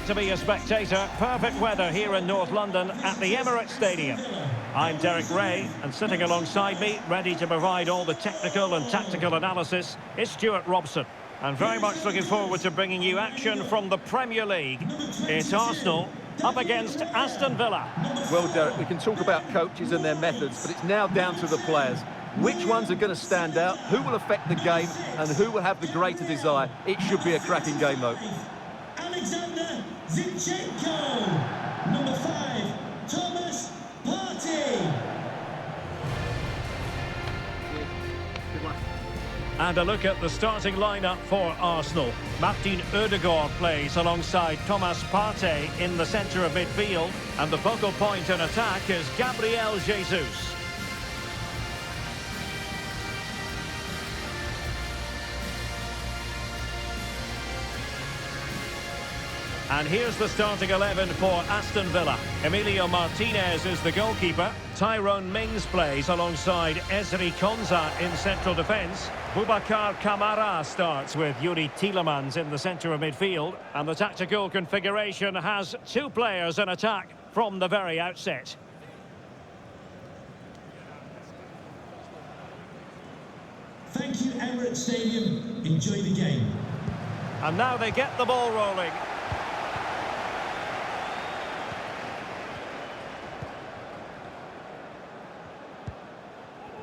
to be a spectator. Perfect weather here in North London at the Emirates Stadium. I'm Derek Ray, and sitting alongside me, ready to provide all the technical and tactical analysis, is Stuart Robson. And very much looking forward to bringing you action from the Premier League. It's Arsenal up against Aston Villa. Well, Derek, we can talk about coaches and their methods, but it's now down to the players. Which ones are going to stand out, who will affect the game, and who will have the greater desire? It should be a cracking game, though. Alexander Zinchenko. Number 5, Thomas Partey. And a look at the starting lineup for Arsenal. Martin Ødegaard plays alongside Thomas Partey in the centre of midfield. And the focal point in attack is Gabriel Jesus. And here's the starting 11 for Aston Villa. Emilio Martinez is the goalkeeper. Tyrone Mings plays alongside Ezri Konsa in central defence. Boubacar Kamara starts with Yuri Tielemans in the centre of midfield. And the tactical configuration has 2 players in attack from the very outset. Thank you, Emirates Stadium. Enjoy the game. And now they get the ball rolling.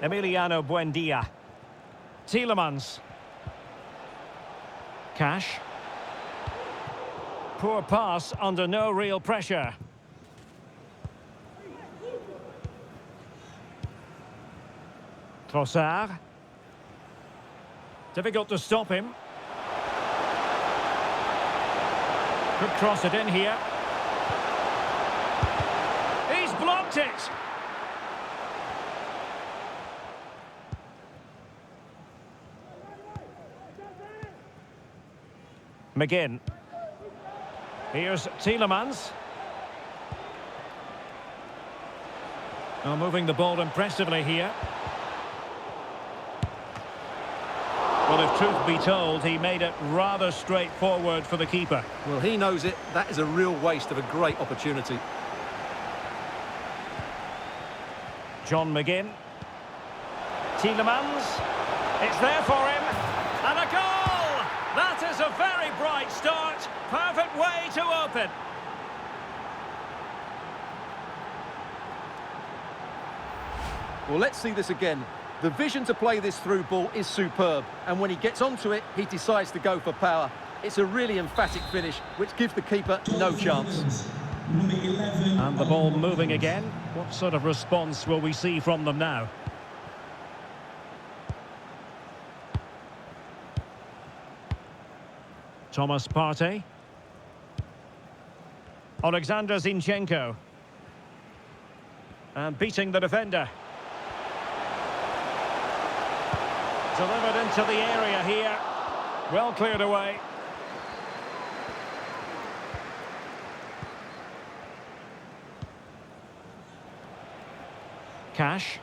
Emiliano Buendia. Tielemans. Cash. Poor pass under no real pressure. Trossard. Difficult to stop him. Could cross it in here. He's blocked it! McGinn. Here's Tielemans. Now moving the ball impressively here. Well, if truth be told, he made it rather straightforward for the keeper. Well, he knows it. That is a real waste of a great opportunity. John McGinn. Tielemans. It's there for him. And a goal! That is a very bright start. Perfect way to open. Well, let's see this again. The vision to play this through ball is superb, and when he gets onto it, he decides to go for power. It's a really emphatic finish, which gives the keeper no chance. Number 11. And the ball moving again. What sort of response will we see from them now? Thomas Partey. Alexander Zinchenko. And beating the defender. Delivered into the area here. Well cleared away. Cash.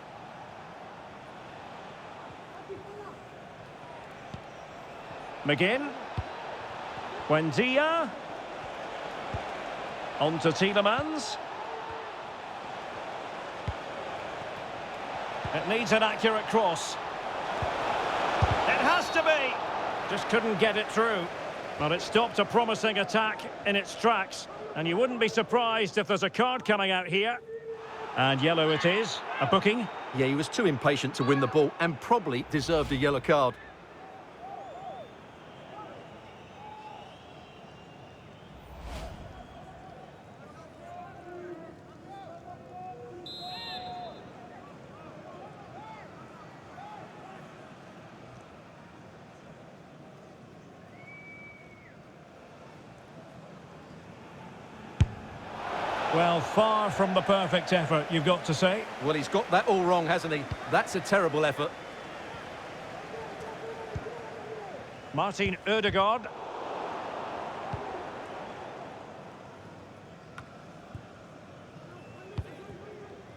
McGinn. Buendia. On to Tielemans. It needs an accurate cross. It has to be. Just couldn't get it through. But it stopped a promising attack in its tracks. And you wouldn't be surprised if there's a card coming out here. And yellow it is. A booking. Yeah, he was too impatient to win the ball and probably deserved a yellow card. Well, far from the perfect effort, you've got to say. Well, he's got that all wrong, hasn't he? That's a terrible effort. Martin Ødegaard.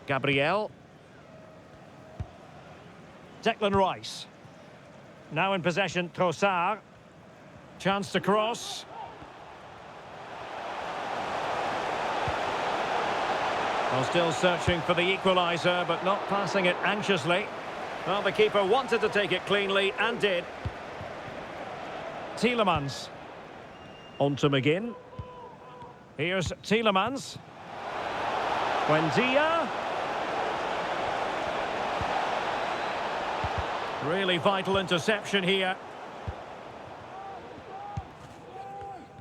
Gabriel. Declan Rice. Now in possession, Trossard. Chance to cross. Well, still searching for the equaliser, but not passing it anxiously. Well, the keeper wanted to take it cleanly and did. Tielemans. On to McGinn. Here's Tielemans. Buendia. Really vital interception here.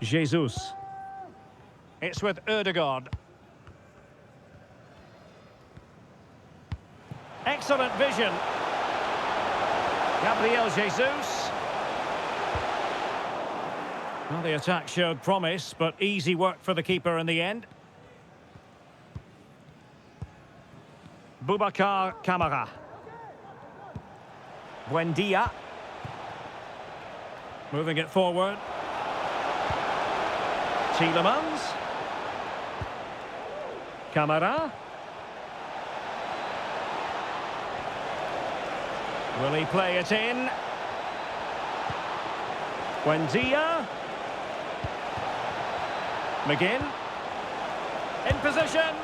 Jesus. It's with Ødegaard. Excellent vision. Gabriel Jesus. Well, the attack showed promise, but easy work for the keeper in the end. Boubacar Kamara. Buendia. Moving it forward. Tielemans. Kamara. Will he play it in? Buendia. McGinn. In position.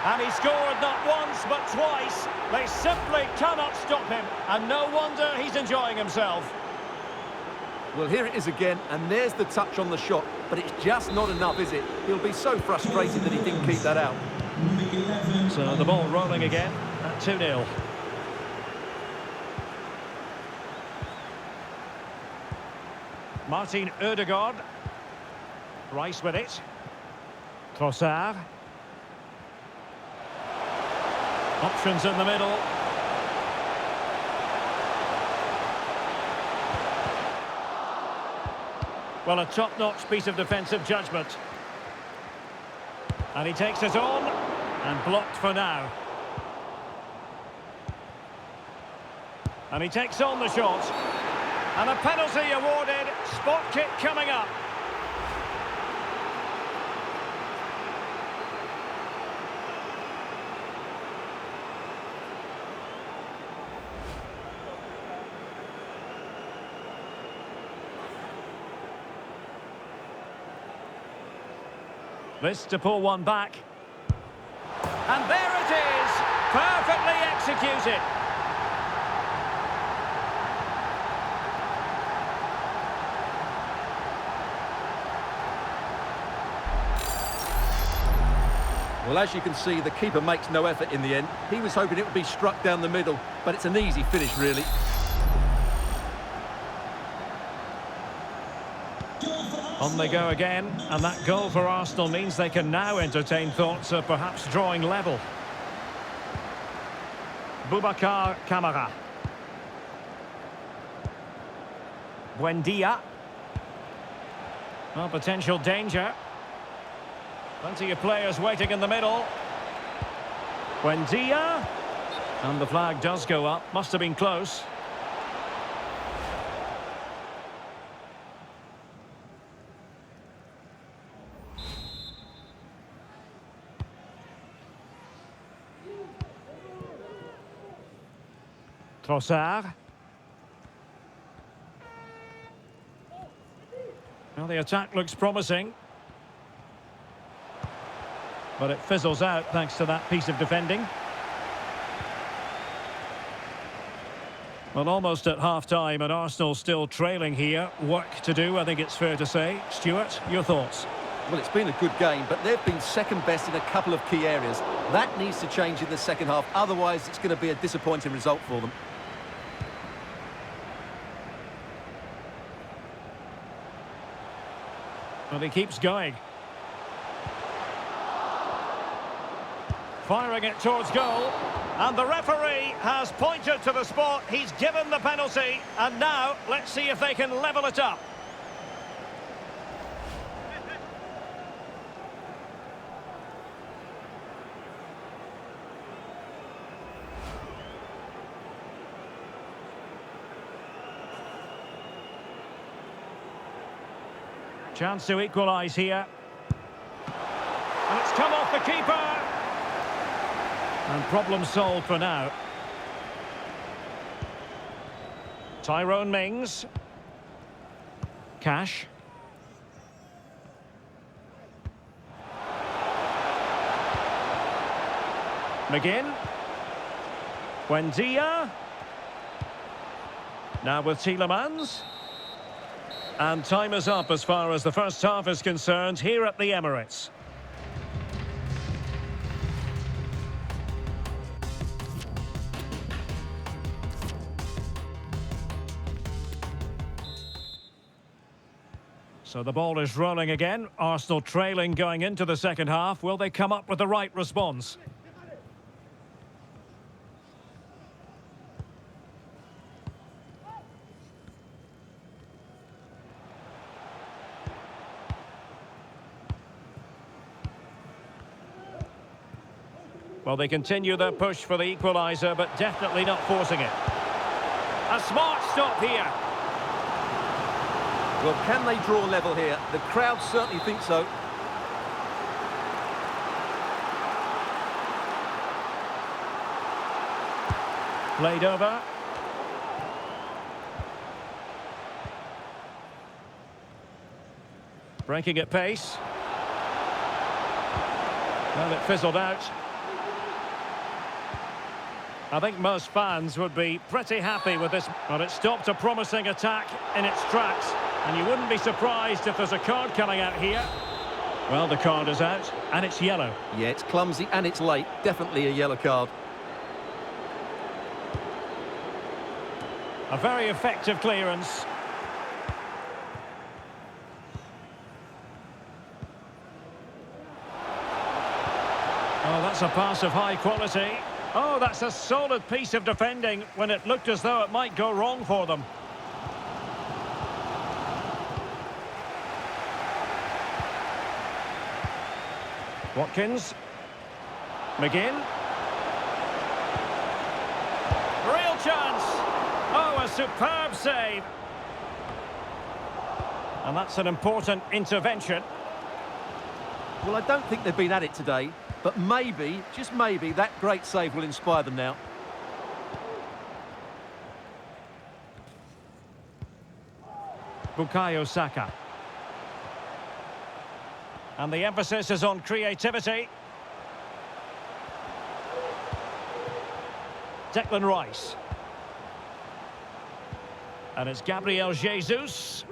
And he scored not once but twice. They simply cannot stop him. And no wonder he's enjoying himself. Well, here it is again, and there's the touch on the shot. But it's just not enough, is it? He'll be so frustrated that he didn't keep that out. So the ball rolling again at 2-0. Martin Ødegaard. Rice with it. Trossard. Options in the middle. Well, a top-notch piece of defensive judgment. And he takes it on, and blocked for now. And he takes on the shot. And a penalty awarded. Spot kick coming up. This to pull one back. And there it is! Perfectly executed. Well, as you can see, the keeper makes no effort in the end. He was hoping it would be struck down the middle, but it's an easy finish, really. On they go again, and that goal for Arsenal means they can now entertain thoughts of perhaps drawing level. Boubacar Kamara. Buendia. Well, potential danger. Plenty of players waiting in the middle. Buendia. And the flag does go up. Must have been close. Trossard. Well, the attack looks promising. But it fizzles out thanks to that piece of defending. Well, almost at half-time and Arsenal still trailing here. Work to do, I think it's fair to say. Stuart, your thoughts? Well, it's been a good game, but they've been second best in a couple of key areas. That needs to change in the second half, otherwise it's going to be a disappointing result for them. Well, he keeps going. Firing it towards goal. And the referee has pointed to the spot. He's given the penalty. And now, let's see if they can level it up. Chance to equalise here. And it's come off the keeper. And problem solved for now. Tyrone Mings. Cash. McGinn. Buendia. Now with Tielemans. And time is up as far as the first half is concerned here at the Emirates. So the ball is rolling again. Arsenal trailing going into the second half. Will they come up with the right response? Well, they continue their push for the equaliser, but definitely not forcing it. A smart stop here. Well, can they draw level here? The crowd certainly think so. Played over. Breaking at pace. Well, it fizzled out. I think most fans would be pretty happy with this, but it stopped a promising attack in its tracks, and you wouldn't be surprised if there's a card coming out here. Well, the card is out, and it's yellow. Yeah, it's clumsy and it's late. Definitely a yellow card. A very effective clearance. Oh, that's a pass of high quality. Oh, that's a solid piece of defending when it looked as though it might go wrong for them. Watkins. McGinn. Real chance. Oh, a superb save. And that's an important intervention. Well, I don't think they've been at it today, but maybe, just maybe, that great save will inspire them now. Bukayo Saka. And the emphasis is on creativity. Declan Rice. And it's Gabriel Jesus.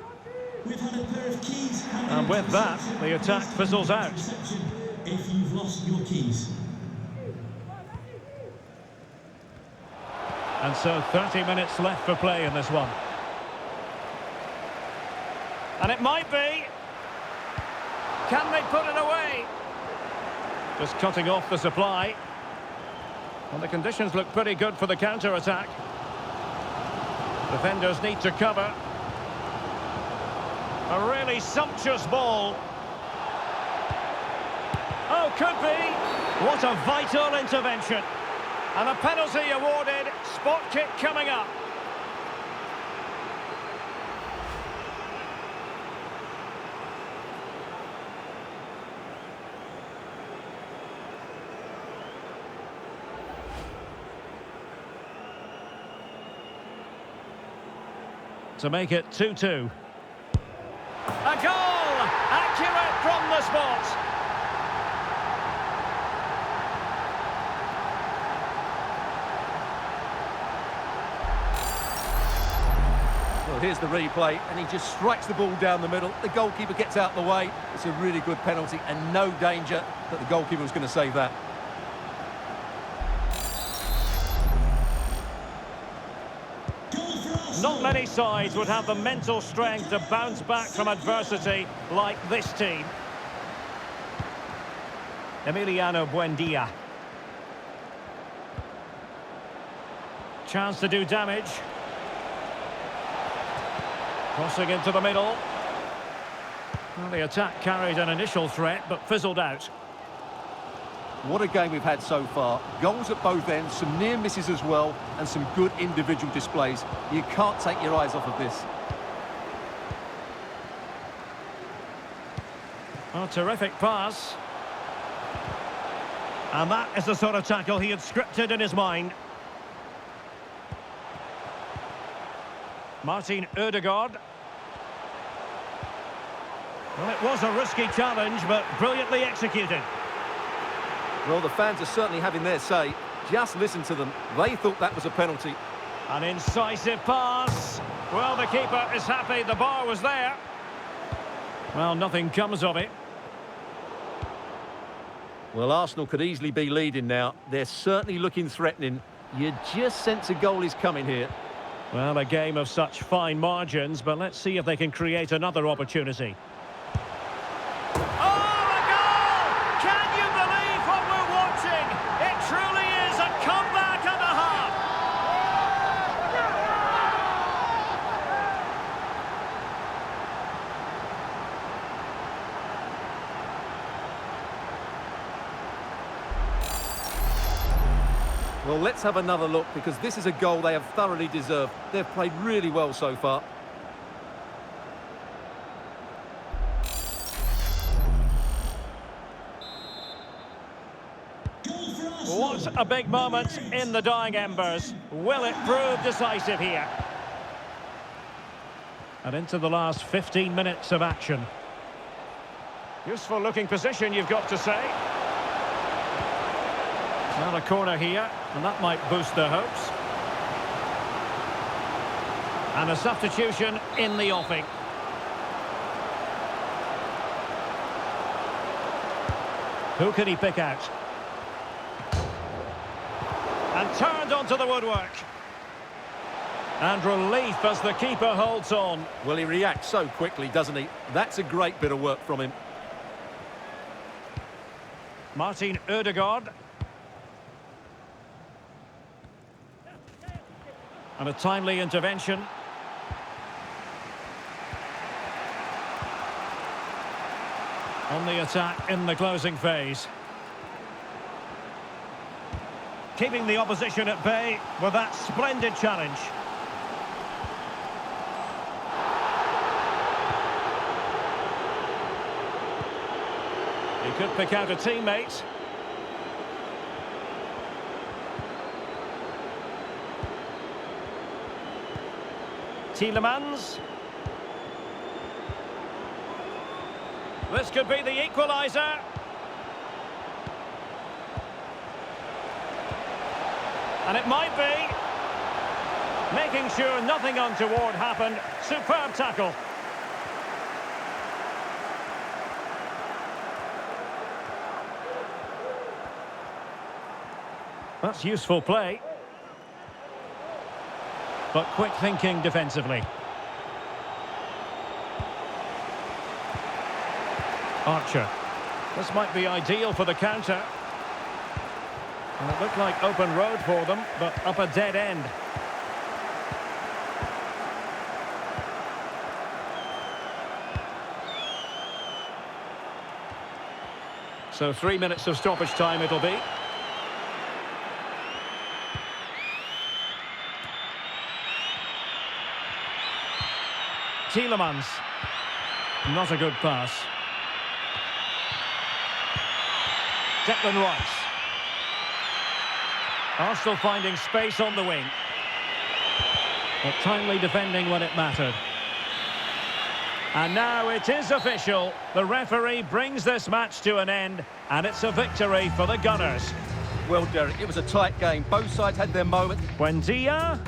We've had a pair of keys. And with that, the attack fizzles out. If you've lost your keys. And so 30 minutes left for play in this one. And it might be. Can they put it away? Just cutting off the supply. And the conditions look pretty good for the counter-attack. Defenders need to cover. A really sumptuous ball. Oh, could be. What a vital intervention. And a penalty awarded. Spot kick coming up. To make it 2-2. A goal! Accurate from the spot. Well, here's the replay, and he just strikes the ball down the middle. The goalkeeper gets out the way. It's a really good penalty, and no danger that the goalkeeper was going to save that. Not many sides would have the mental strength to bounce back from adversity like this team. Emiliano Buendia. Chance to do damage. Crossing into the middle. Well, the attack carried an initial threat, but fizzled out. What a game we've had so far. Goals at both ends, some near misses as well, and some good individual displays. You can't take your eyes off of this. Oh, terrific pass. And that is the sort of tackle he had scripted in his mind. Martin Ødegaard. Well, it was a risky challenge, but brilliantly executed. Well, the fans are certainly having their say. Just listen to them. They thought that was a penalty. An incisive pass. Well, the keeper is happy the bar was there. Well, nothing comes of it. Well, Arsenal could easily be leading now. They're certainly looking threatening. You just sense a goal is coming here. Well, a game of such fine margins, but let's see if they can create another opportunity. Oh, a goal! Can you believe what we're watching? It truly is a comeback and a half. Well, let's have another look, because this is a goal they have thoroughly deserved. They've played really well so far. Goal for Arsenal. What a big moment in the dying embers. Will it prove decisive here? And into the last 15 minutes of action. Useful looking position, you've got to say. Well, a corner here, and that might boost their hopes. And a substitution in the offing. Who can he pick out? And turned onto the woodwork. And relief as the keeper holds on. Well, he reacts so quickly, doesn't he? That's a great bit of work from him. Martin Ødegaard. And a timely intervention. On the attack in the closing phase. Keeping the opposition at bay with that splendid challenge. He could pick out a teammate. Tielemans. This could be the equaliser. And it might be. Making sure nothing untoward happened. Superb tackle. That's useful play. But quick thinking defensively. Archer. This might be ideal for the counter. And it looked like open road for them, but up a dead end. So 3 minutes of stoppage time it'll be. Tielemans. Not a good pass. Declan Rice. Arsenal finding space on the wing. But timely defending when it mattered. And now it is official. The referee brings this match to an end, and it's a victory for the Gunners. Well, Derek, it was a tight game. Both sides had their moment. Buendia.